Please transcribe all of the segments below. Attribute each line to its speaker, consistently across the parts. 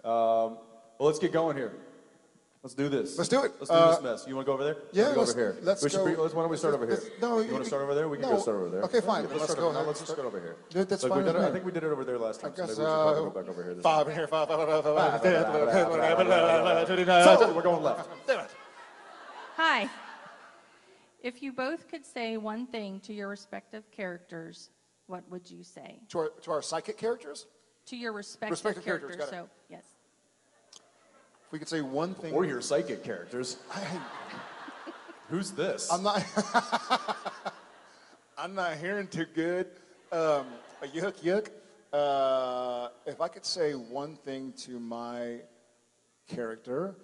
Speaker 1: Well, let's get going here. Let's do this.
Speaker 2: Let's do it.
Speaker 1: Let's do this mess. You want to go over there?
Speaker 2: Yeah,
Speaker 1: go over here.
Speaker 2: Let's go.
Speaker 1: Why don't we start over here?
Speaker 2: No,
Speaker 1: you want to start over there? We can go start over there.
Speaker 2: Okay, fine.
Speaker 1: Let's go. Let's just go over here.
Speaker 2: That's fine.
Speaker 1: I think we did it over there last time.
Speaker 2: I guess,
Speaker 1: so maybe we should probably go back over here.
Speaker 2: Five in here. Five.
Speaker 1: We're going left.
Speaker 3: Hi. If you both could say one thing to your respective characters, what would you say?
Speaker 2: To our psychic characters?
Speaker 3: To your respective characters.
Speaker 2: Got it.
Speaker 3: So, yes.
Speaker 2: If we could say one thing.
Speaker 1: Or your psychic characters. Who's this?
Speaker 2: I'm not. I'm not hearing too good. Yuck. If I could say one thing to my character,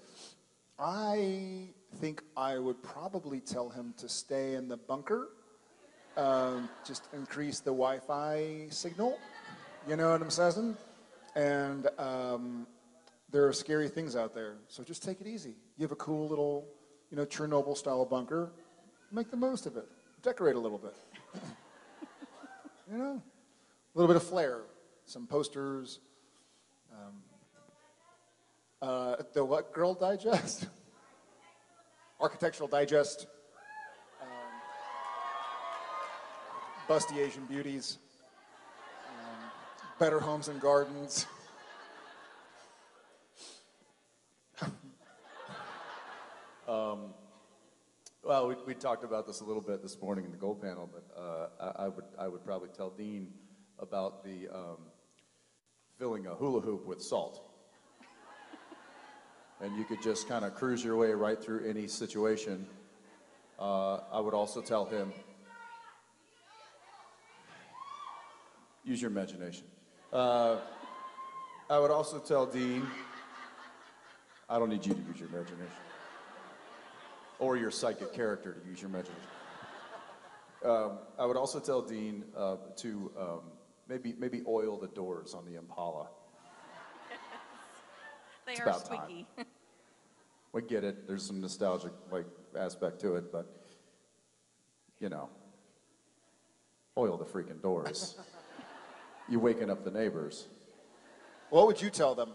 Speaker 2: I think I would probably tell him to stay in the bunker. Just increase the Wi-Fi signal. You know what I'm saying? And there are scary things out there, so just take it easy. You have a cool little, Chernobyl-style bunker. Make the most of it. Decorate a little bit. A little bit of flair. Some posters. The what? Girl Digest? Architectural Digest. Busty Asian Beauties. Better Homes and Gardens.
Speaker 1: Well, we talked about this a little bit this morning in the gold panel, but I would probably tell Dean about the filling a hula hoop with salt. And you could just kind of cruise your way right through any situation. I would also tell him, use your imagination. I would also tell Dean, I don't need you to use your imagination. Or your psychic character to use your imagination. I would also tell Dean to maybe oil the doors on the Impala.
Speaker 3: They are squeaky.
Speaker 1: We get it. There's some nostalgic aspect to it, but oil the freaking doors. You waking up the neighbors.
Speaker 2: What would you tell them?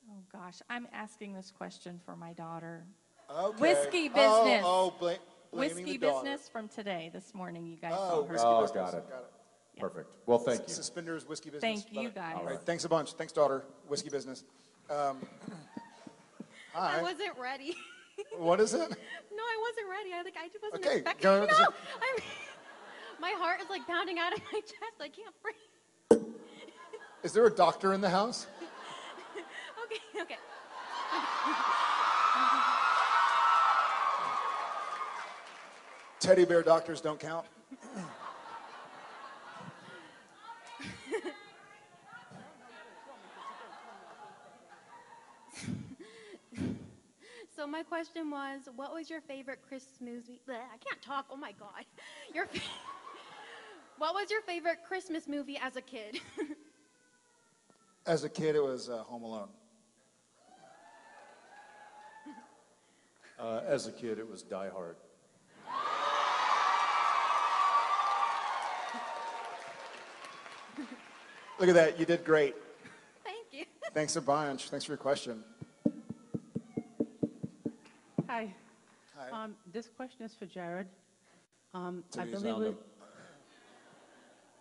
Speaker 3: Oh gosh, I'm asking this question for my daughter.
Speaker 2: Okay.
Speaker 3: Whiskey business.
Speaker 2: Whiskey
Speaker 3: business from today, this morning. You guys saw her.
Speaker 1: Oh, got it.
Speaker 3: Yeah.
Speaker 1: Perfect. Well, thank you.
Speaker 2: Suspenders, whiskey business.
Speaker 3: Thank you, guys.
Speaker 2: All right. Thanks a bunch. Thanks, daughter. Whiskey business. Hi.
Speaker 4: I wasn't ready.
Speaker 2: What is it?
Speaker 4: No, I wasn't ready. I wasn't
Speaker 2: Okay,
Speaker 4: expecting.
Speaker 2: go-
Speaker 4: No, my heart is pounding out of my chest. I can't breathe.
Speaker 2: Is there a doctor in the house?
Speaker 4: Okay.
Speaker 2: Teddy bear doctors don't count.
Speaker 4: So my question was, what was your favorite Christmas movie? Bleh, I can't talk. Oh my God. What was your favorite Christmas movie as a kid?
Speaker 2: As a kid, it was Home Alone.
Speaker 1: As a kid, it was Die Hard.
Speaker 2: Look at that. You did great.
Speaker 4: Thank you.
Speaker 2: Thanks a bunch. Thanks for your question.
Speaker 5: Hi.
Speaker 2: Hi.
Speaker 5: This question is for Jared.
Speaker 1: Sound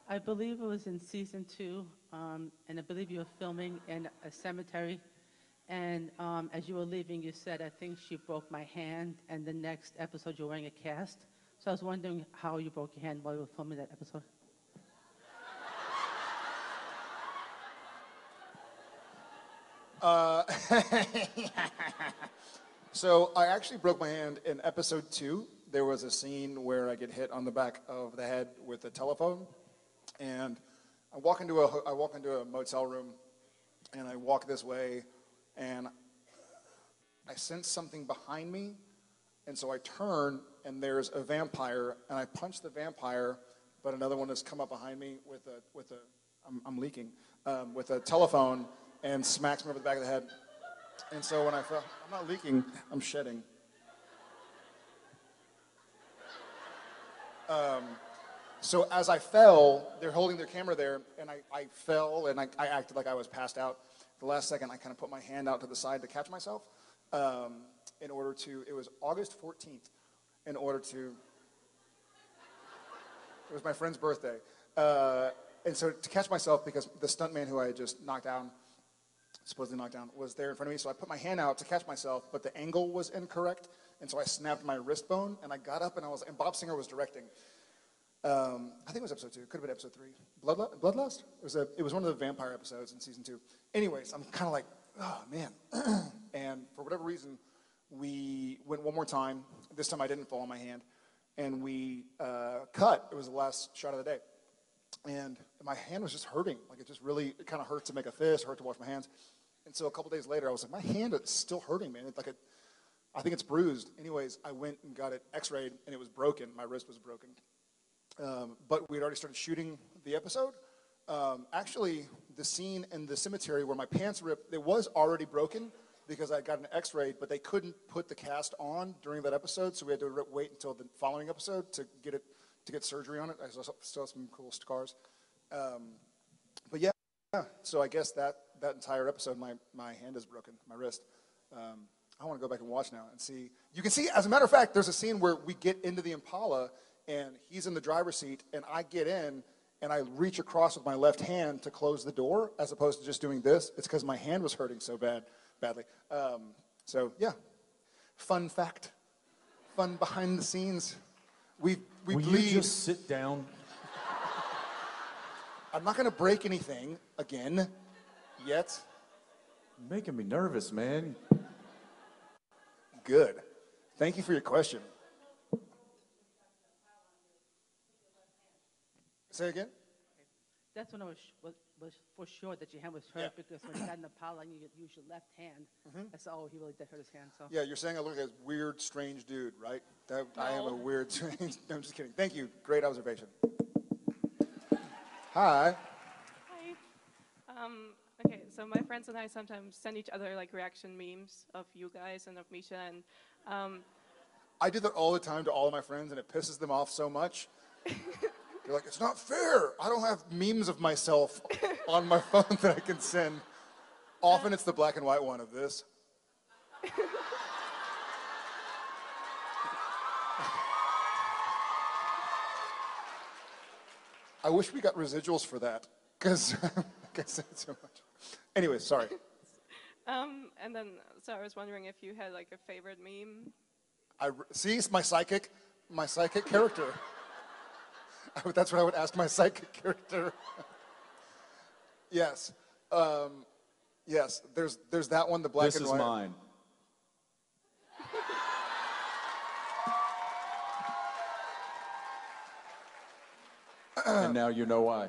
Speaker 5: I believe it was in season 2, and I believe you were filming in a cemetery. And as you were leaving, you said, I think she broke my hand, and the next episode you're wearing a cast. So I was wondering how you broke your hand while you were filming that episode.
Speaker 2: So I actually broke my hand in episode 2. There was a scene where I get hit on the back of the head with a telephone, and I walk into a motel room, and I walk this way, and I sense something behind me, and so I turn, and there's a vampire, and I punch the vampire, but another one has come up behind me with I'm leaking, with a telephone, and smacks me over the back of the head. And so when I fell, I'm not leaking, I'm shedding. So as I fell, they're holding their camera there, and I fell, and I acted like I was passed out. The last second, I kind of put my hand out to the side to catch myself in order to, it was August 14th, in order to, it was my friend's birthday. And so to catch myself, because the stuntman who I had just supposedly knocked down, was there in front of me. So I put my hand out to catch myself, but the angle was incorrect. And so I snapped my wrist bone, and I got up, and Bob Singer was directing. I think it was episode 2. Could have been episode 3. Bloodlust? It was one of the vampire episodes in season 2. Anyways, I'm kind of like, oh, man. And for whatever reason, we went one more time. This time I didn't fall on my hand. And we cut. It was the last shot of the day. And my hand was just hurting. Like, it kind of hurt to make a fist, hurt to wash my hands. And so a couple days later, I was like, my hand is still hurting, man. I think it's bruised. Anyways, I went and got it x-rayed, and it was broken. My wrist was broken. But we had already started shooting the episode. Actually, the scene in the cemetery where my pants ripped, it was already broken because I got an x-ray, but they couldn't put the cast on during that episode, so we had to wait until the following episode to get surgery on it. I still have some cool scars. But yeah, so I guess that entire episode, my hand is broken, my wrist. I want to go back and watch now and see. You can see, as a matter of fact, there's a scene where we get into the Impala, and he's in the driver's seat, and I get in, and I reach across with my left hand to close the door, as opposed to just doing this. It's because my hand was hurting so badly. So yeah, fun fact, fun behind the scenes. We
Speaker 1: Will
Speaker 2: bleed.
Speaker 1: you just sit down?
Speaker 2: I'm not going to break anything again, yet.
Speaker 1: You're making me nervous, man.
Speaker 2: Good. Thank you for your question. Say again?
Speaker 5: That's when I was for sure that your hand was hurt, because when you got in the power line, you use your left hand. I said, oh, he really did hurt his hand. So.
Speaker 2: Yeah, you're saying I look like a weird, strange dude, right? I am a weird, strange. No, I'm just kidding. Thank you. Great observation. Hi.
Speaker 6: Hi. Okay, so my friends and I sometimes send each other like reaction memes of you guys and of Misha, and
Speaker 2: I do that all the time to all of my friends, and it pisses them off so much. They're like, it's not fair. I don't have memes of myself on my phone that I can send. Often it's the black and white one of this. I wish we got residuals for that, because I said it so much. Anyway, sorry.
Speaker 6: And then, so I was wondering if you had like a favorite meme.
Speaker 2: See, it's my psychic character. That's what I would ask my psychic character. Yes. Yes, there's that one, the black and white.
Speaker 1: This is mine. And now you know why.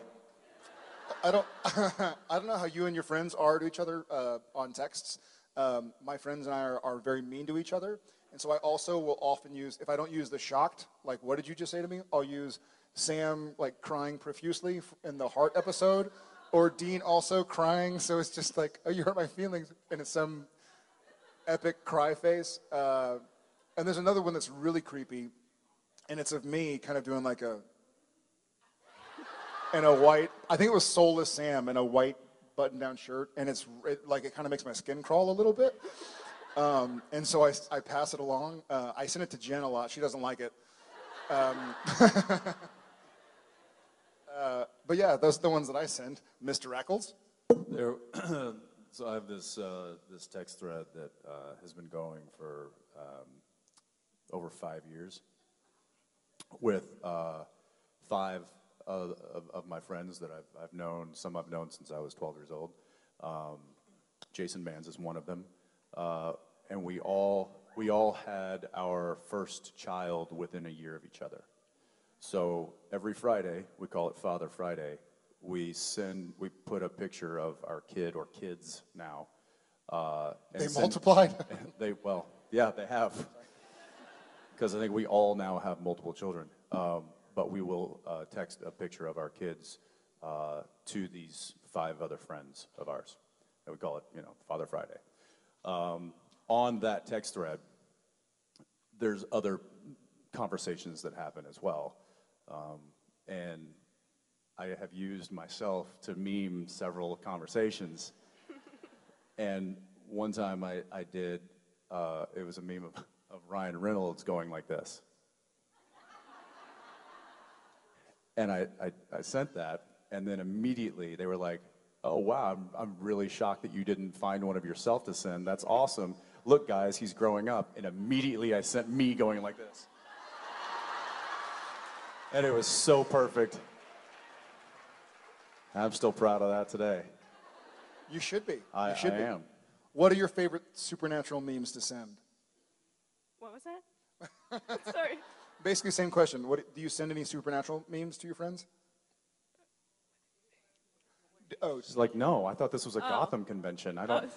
Speaker 2: I don't know how you and your friends are to each other on texts. My friends and I are very mean to each other. And so I also will often use, if I don't use the shocked, like, what did you just say to me? I'll use Sam, like, crying profusely in the Heart episode, or Dean also crying, so it's just like, oh, you hurt my feelings, and it's some epic cry face. And there's another one that's really creepy, and it's of me kind of doing like in a white, I think it was Soulless Sam in a white button-down shirt, and it kind of makes my skin crawl a little bit. And so I pass it along. I send it to Jen a lot. She doesn't like it. But yeah, those are the ones that I send. Mr. Ackles?
Speaker 1: So I have this text thread that has been going for over 5 years with 5 of my friends that I've known. Some I've known since I was 12 years old. Jason Mans is one of them. And we all had our first child within a year of each other. So every Friday, we call it Father Friday, we put a picture of our kid or kids now.
Speaker 2: They multiplied?
Speaker 1: They have. Because I think we all now have multiple children. But we will text a picture of our kids to these 5 other friends of ours. And we call it, Father Friday. On that text thread, there's other conversations that happen as well. and I have used myself to meme several conversations. And one time I did, it was a meme of Ryan Reynolds going like this. And I sent that, and then immediately they were like, oh wow, I'm really shocked that you didn't find one of yourself to send. That's awesome. Look guys, he's growing up. And immediately I sent me going like this. And it was so perfect. I'm still proud of that today.
Speaker 2: You should be.
Speaker 1: I
Speaker 2: You should be.
Speaker 1: am.
Speaker 2: What are your favorite supernatural memes to send?
Speaker 6: What was that? Sorry.
Speaker 2: Basically, same question. Do you send any supernatural memes to your friends? Oh,
Speaker 1: She's like, no, I thought this was a Gotham convention. I don't.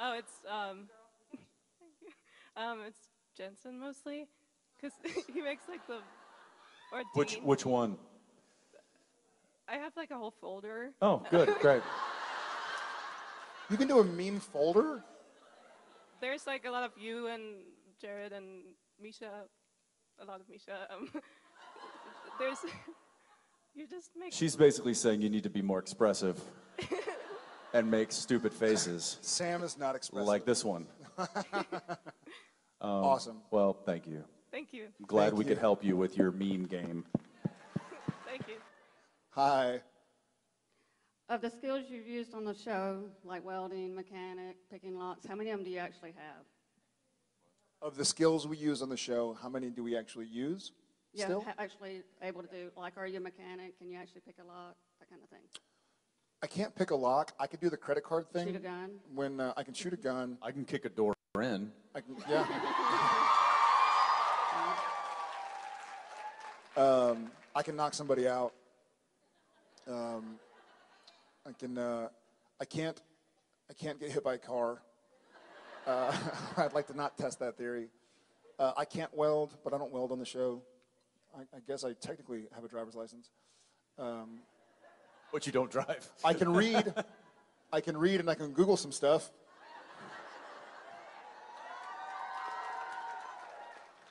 Speaker 6: Oh, it's it's Jensen mostly, because he makes like the. Or Dean.
Speaker 1: Which one?
Speaker 6: I have like a whole folder.
Speaker 1: Oh, good, great.
Speaker 2: you can do a meme folder?
Speaker 6: There's like a lot of you and Jared and Misha, a lot of Misha. There's, you just make.
Speaker 1: She's basically saying you need to be more expressive and make stupid faces.
Speaker 2: Sam is not expressive.
Speaker 1: Like this one.
Speaker 2: Awesome.
Speaker 1: Well, thank you.
Speaker 6: Thank you.
Speaker 1: I'm glad
Speaker 2: Thank
Speaker 1: we
Speaker 2: you.
Speaker 1: could help you with your meme game.
Speaker 6: Thank you.
Speaker 2: Hi.
Speaker 7: Of the skills you've used on the show, like welding, mechanic, picking locks, how many of them do you actually have?
Speaker 2: Of the skills we use on the show, how many do we actually use?
Speaker 7: Yeah,
Speaker 2: Still?
Speaker 7: actually able to do, like, are you a mechanic? Can you actually pick a lock? That kind of thing.
Speaker 2: I can't pick a lock. I can do the credit card thing.
Speaker 7: Shoot a gun?
Speaker 2: When I can shoot a gun.
Speaker 1: I can kick a door in.
Speaker 2: I can, yeah. I can knock somebody out. I can't get hit by a car. I'd like to not test that theory. I can't weld, but I don't weld on the show. I guess I technically have a driver's license.
Speaker 1: But you don't drive.
Speaker 2: I can read. I can read and I can Google some stuff.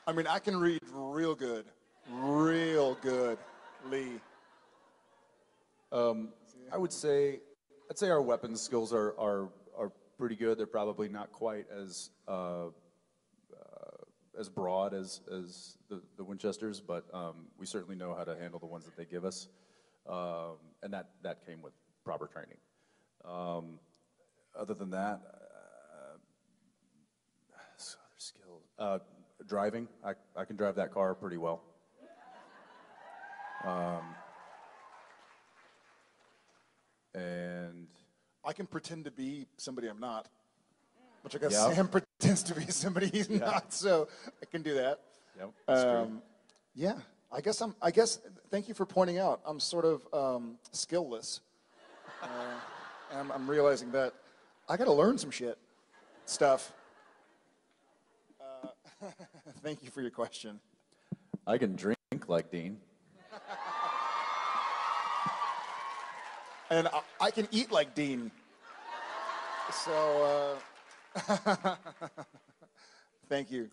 Speaker 2: I mean, I can read real good. Real good, Lee.
Speaker 1: I'd say our weapons skills are pretty good. They're probably not quite as broad as the Winchesters, but we certainly know how to handle the ones that they give us, and that came with proper training. Other than that, other skills. Driving, I can drive that car pretty well. And
Speaker 2: I can pretend to be somebody I'm not, which I guess
Speaker 1: Yeah.
Speaker 2: Sam pretends to be somebody he's not. So I can do that.
Speaker 1: Yep, that's true.
Speaker 2: Yeah, I guess. Thank you for pointing out. I'm sort of skillless, and I'm realizing that I got to learn some stuff. Thank you for your question.
Speaker 1: I can drink like Dean.
Speaker 2: And I can eat like Dean. So, thank you.